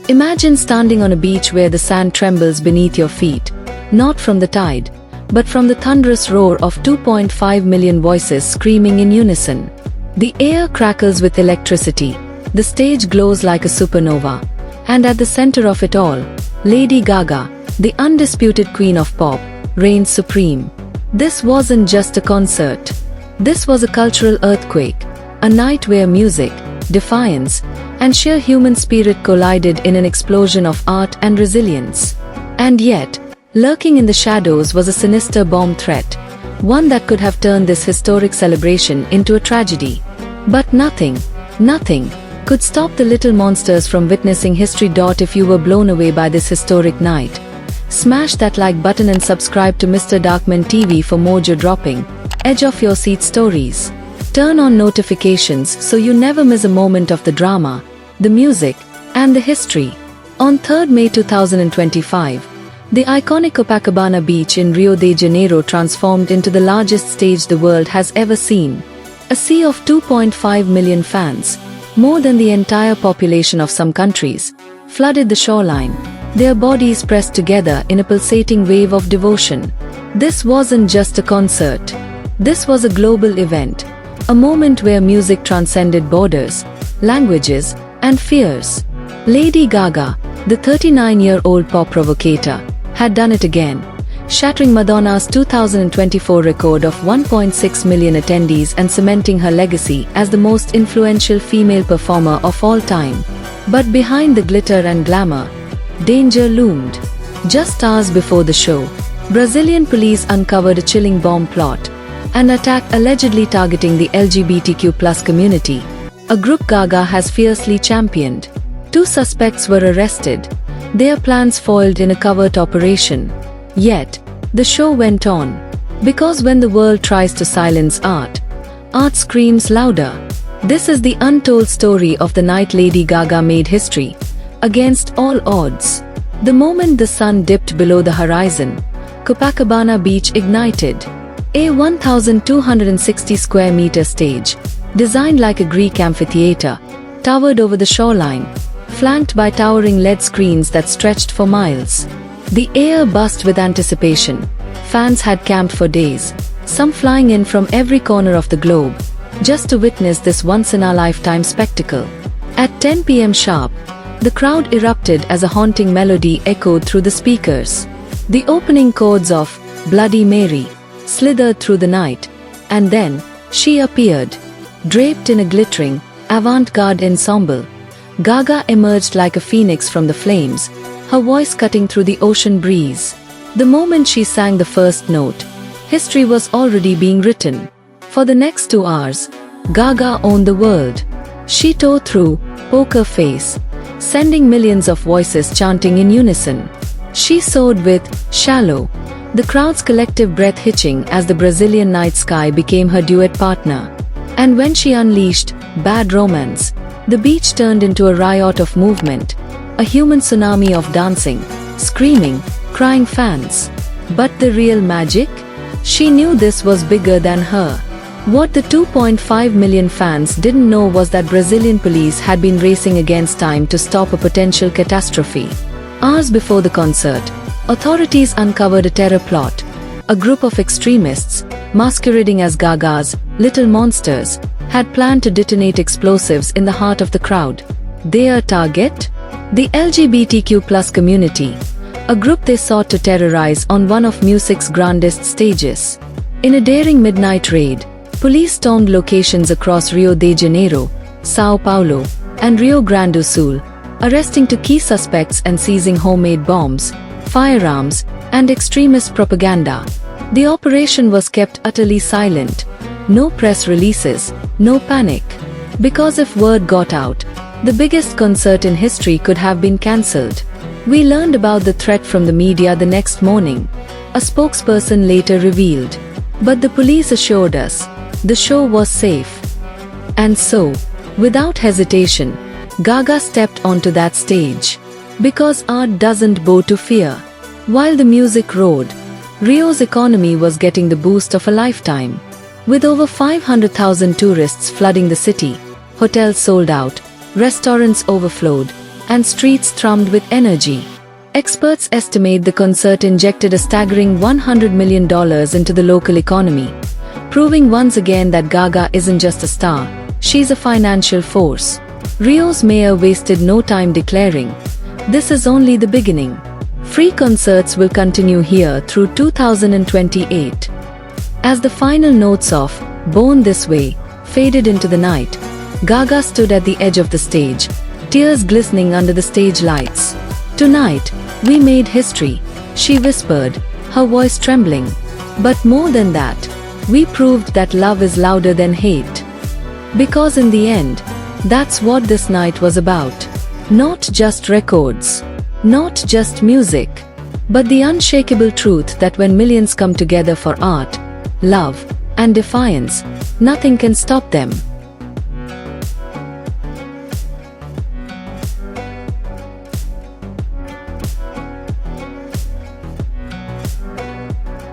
Imagine standing on a beach where the sand trembles beneath your feet, not from the tide, but from the thunderous roar of 2.5 million voices screaming in unison. The air crackles with electricity, the stage glows like a supernova, and at the center of it all, Lady Gaga, the undisputed queen of pop, reigns supreme. This wasn't just a concert. This was a cultural earthquake, a night where music, defiance, and sheer human spirit collided in an explosion of art and resilience. And yet, lurking in the shadows was a sinister bomb threat, one that could have turned this historic celebration into a tragedy. But nothing could stop the little monsters from witnessing history. If you were blown away by this historic night, smash that like button and subscribe to Mr. Darkman TV for more jaw-dropping, edge-of-your-seat stories. Turn on notifications so you never miss a moment of the drama, the music, and the history. On 3rd May 2025, the iconic Copacabana beach in Rio de Janeiro transformed into the largest stage the world has ever seen. A sea of 2.5 million fans, more than the entire population of some countries, flooded the shoreline, their bodies pressed together in a pulsating wave of devotion. This wasn't just a concert. This was a global event, a moment where music transcended borders, languages, and fears. Lady Gaga, the 39-year-old pop provocator, had done it again, shattering Madonna's 2024 record of 1.6 million attendees and cementing her legacy as the most influential female performer of all time. But behind the glitter and glamour, danger loomed. Just hours before the show, Brazilian police uncovered a chilling bomb plot, an attack allegedly targeting the LGBTQ+ community, a group Gaga has fiercely championed. 2 suspects were arrested, their plans foiled in a covert operation. Yet, the show went on. Because when the world tries to silence art, art screams louder. This is the untold story of the night Lady Gaga made history, against all odds. The moment the sun dipped below the horizon, Copacabana Beach ignited. A 1,260 square meter stage, designed like a Greek amphitheater, towered over the shoreline, flanked by towering LED screens that stretched for miles. The air buzzed with anticipation. Fans had camped for days, some flying in from every corner of the globe, just to witness this once-in-a-lifetime spectacle. At 10 p.m. sharp, the crowd erupted as a haunting melody echoed through the speakers. The opening chords of Bloody Mary slithered through the night, and then she appeared, draped in a glittering, avant-garde ensemble. Gaga emerged like a phoenix from the flames, her voice cutting through the ocean breeze. The moment she sang the first note, history was already being written. For the next 2 hours, Gaga owned the world. She tore through Poker Face, sending millions of voices chanting in unison. She soared with Shallow, the crowd's collective breath hitching as the Brazilian night sky became her duet partner. And when she unleashed Bad Romance, the beach turned into a riot of movement, a human tsunami of dancing, screaming, crying fans. But the real magic? She knew this was bigger than her. What the 2.5 million fans didn't know was that Brazilian police had been racing against time to stop a potential catastrophe. Hours before the concert, authorities uncovered a terror plot. A group of extremists, masquerading as Gaga's little monsters, had planned to detonate explosives in the heart of the crowd. Their target? The LGBTQ+ community, a group they sought to terrorize on one of music's grandest stages. In a daring midnight raid, police stormed locations across Rio de Janeiro, Sao Paulo, and Rio Grande do Sul, arresting 2 key suspects and seizing homemade bombs, firearms, and extremist propaganda. The operation was kept utterly silent. No press releases, no panic. Because if word got out, the biggest concert in history could have been cancelled. We learned about the threat from the media the next morning, a spokesperson later revealed. But the police assured us, the show was safe. And so, without hesitation, Gaga stepped onto that stage. Because art doesn't bow to fear. While the music roared, Rio's economy was getting the boost of a lifetime. With over 500,000 tourists flooding the city, hotels sold out, restaurants overflowed, and streets thrummed with energy. Experts estimate the concert injected a staggering $100 million into the local economy, proving once again that Gaga isn't just a star, she's a financial force. Rio's mayor wasted no time declaring, "This is only the beginning. Free concerts will continue here through 2028. As the final notes of "Born This Way" faded into the night, Gaga stood at the edge of the stage, tears glistening under the stage lights. "Tonight, we made history," she whispered, her voice trembling. "But more than that, we proved that love is louder than hate." Because in the end, that's what this night was about. Not just records, not just music, but the unshakable truth that when millions come together for art, love, and defiance, nothing can stop them.